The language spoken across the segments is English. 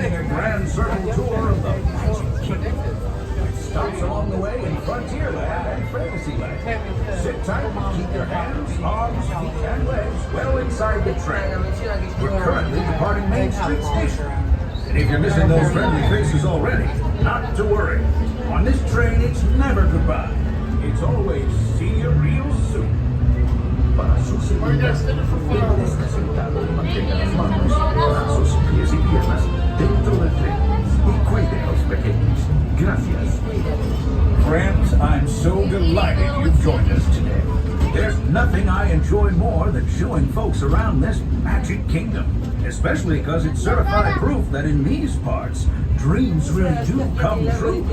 getting a grand circle tour of the Magic Kingdom. Stops along the way in Frontierland and Fantasyland. Sit tight and keep your hands, arms, feet, and legs well inside the train. We're currently departing Main Street Station. And if you're missing those friendly faces already, not to worry. On this train, it's never goodbye. It's always see you real soon. Para su seguridad, permanezca sentado y mantenga las manos, brazos, pies y piernas dentro del tren y cuide a los pequeños. Gracias. Friends, I'm so delighted you've joined us today. There's nothing I enjoy more than showing folks around this Magic Kingdom, especially because it's certified proof that in these parts, dreams really do come true.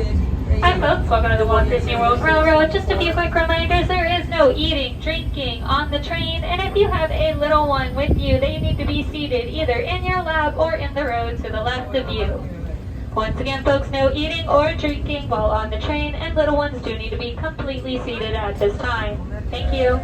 Hi folks, welcome to the Walt Disney World Railroad. Just a few quick reminders, there is no eating, drinking on the train, and if you have a little one with you, they need to be seated either in your lap or in the row to the left of you. Once again folks, no eating or drinking while on the train, and little ones do need to be completely seated at this time. Thank you.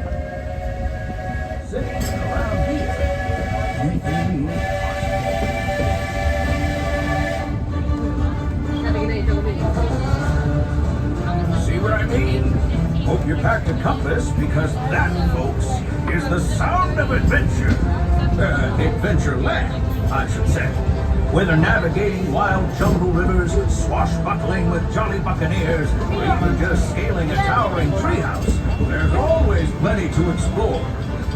See what I mean? Hope you packed a compass, because that, folks, is the sound of adventure. Adventureland, I should say. Whether navigating wild jungle rivers, swashbuckling with jolly buccaneers, or even just scaling a towering treehouse, there's always plenty to explore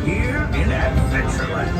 here in Adventureland.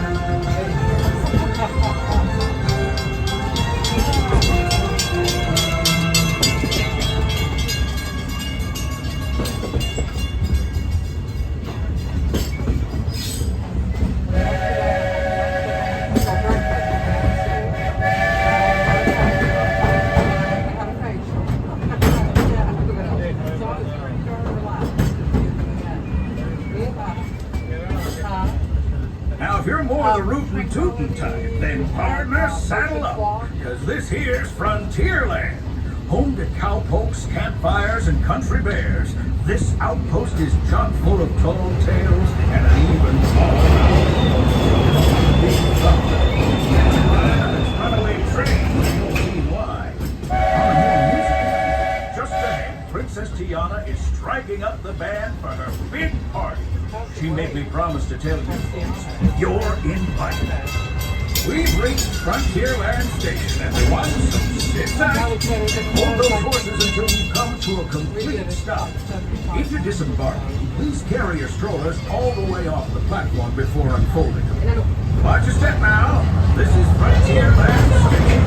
Now, if you're more the rootin' tootin' type, then partner, saddle up, because this here's Frontierland. Home to cowpokes, campfires, and country bears, this outpost is chock full of tall tales and an even runaway train, you'll see why. On a more musical note, just ahead, Princess Tiana is striking up the band for her big party. She made me promise to tell you folks, you're invited. We've reached Frontierland Station, everyone, so sit tight. Hold those horses until you come to a complete stop. If you're disembarking, please carry your strollers all the way off the platform before unfolding them. Watch your step now. This is Frontierland Station.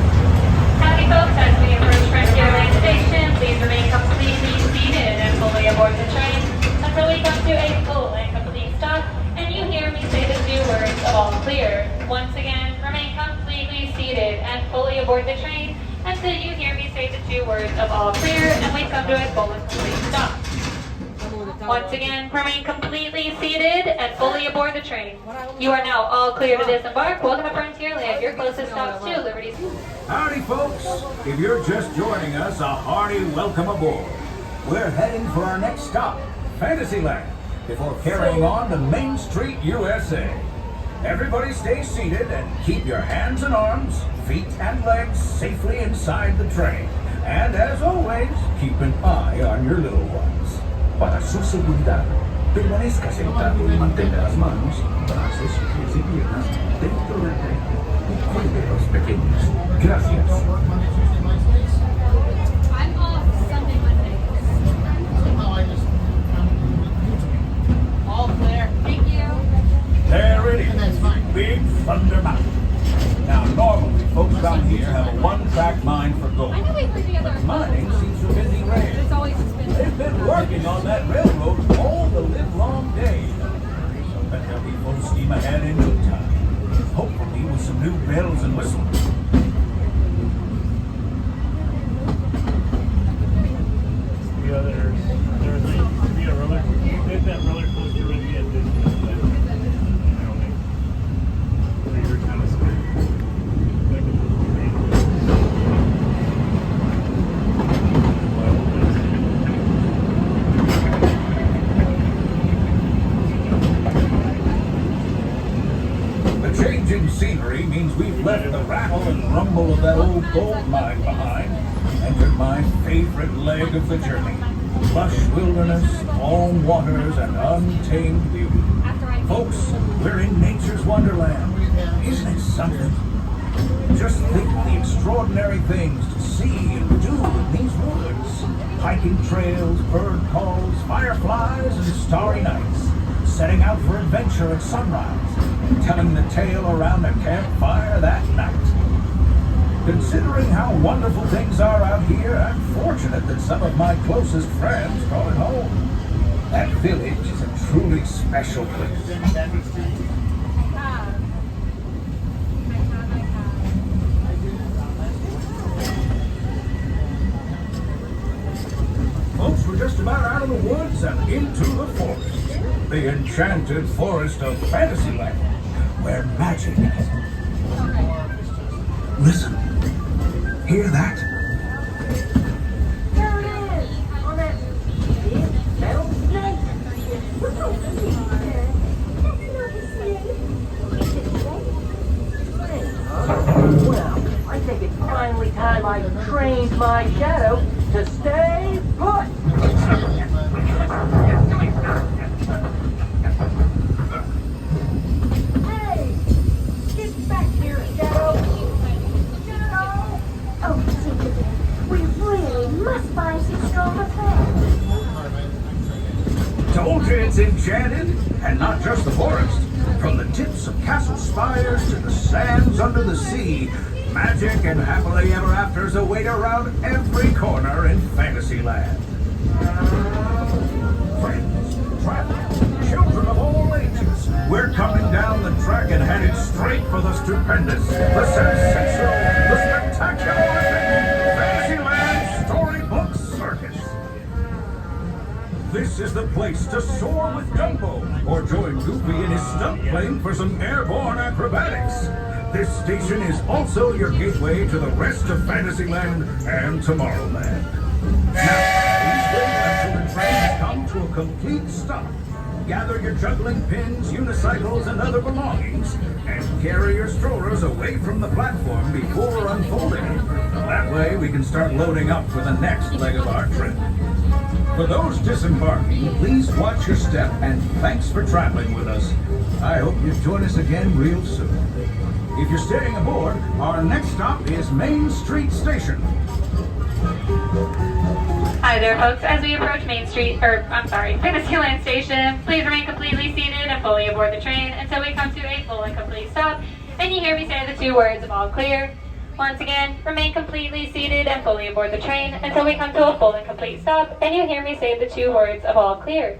Howdy folks, as we approach Frontierland Station, please remain completely seated and fully aboard the train until we come to a full and complete stop, and you hear me say the 2 words of all clear. Once again, remain completely seated and fully aboard the train until you hear me say the 2 words of all clear, and we come to a full and complete stop. Once again, remain completely seated and fully aboard the train. You are now all clear to disembark. Welcome to Frontierland, your closest stop to Liberty. Howdy folks, if you're just joining us, a hearty welcome aboard. We're heading for our next stop, Fantasyland, before carrying on to Main Street, USA. Everybody stay seated and keep your hands and arms, feet and legs safely inside the train. And as always, keep an eye on your little ones. Para su seguridad, permanezca sentado y mantenga las manos, brazos, pies y piernas dentro del tren y cuide a los pequeños. Gracias. I'm off Sunday, Monday. All clear. Thank you. There it is, Big Thunder Mountain. Now, normally, folks down here have a one-track mind for gold. I know we put together. Mine seems to have been derailed. It's always expensive. They've been working on that railroad all the livelong day. So bet they'll be full steam ahead in no time. Hopefully with some new bells and whistles. Yeah, there's a roller. There's that roller coaster with me at Disneyland. I don't think. So you're kind of scared. The change in scenery means we've left the rattle and rumble of that old gold mine behind, entered my favorite leg of the journey. Lush wilderness, calm waters, and untamed beauty. Folks, we're in nature's wonderland. Isn't it something? Just think of the extraordinary things to see and do in these woods. Hiking trails, bird calls, fireflies, and starry nights. Setting out for adventure at sunrise, and telling the tale around a campfire that night. Considering how wonderful things are out here, I'm fortunate that some of my closest friends call it home. That village is a truly special place. Folks, we're just about out of the woods and into the forest. The enchanted forest of Fantasyland, where magic is. Listen, hear that? There it is! On that big metal snake! What's so big there? That's not a snake. Is it snake? Huh? Well, I think it's finally time I trained my shadow to stay put! Hey! Get back here, Shadow! Shadow! Oh, Tinkerbell, we really must find some stronger plans. Told you it's enchanted, and not just the forest. From the tips of castle spires to the sands under the sea, magic and happily ever afters await around every corner in Fantasyland. Friends, travelers, children of all ages, we're coming down the track and headed straight for the stupendous, the sensational, the spectacular Fantasyland Storybook Circus. This is the place to soar with Dumbo, or join Goofy in his stunt plane for some airborne acrobatics. This station is also your gateway to the rest of Fantasyland and Tomorrowland. Now, please wait until the train has come to a complete stop. Gather your juggling pins, unicycles, and other belongings, and carry your strollers away from the platform before unfolding. That way, we can start loading up for the next leg of our trip. For those disembarking, please watch your step, and thanks for traveling with us. I hope you join us again real soon. If you're staying aboard, our next stop is Main Street Station. Hi there, folks. As we approach Fantasyland Station, please remain completely seated and fully aboard the train until we come to a full and complete stop, and you hear me say the two words of all clear. Once again, remain completely seated and fully aboard the train until we come to a full and complete stop, and you hear me say the two words of all clear.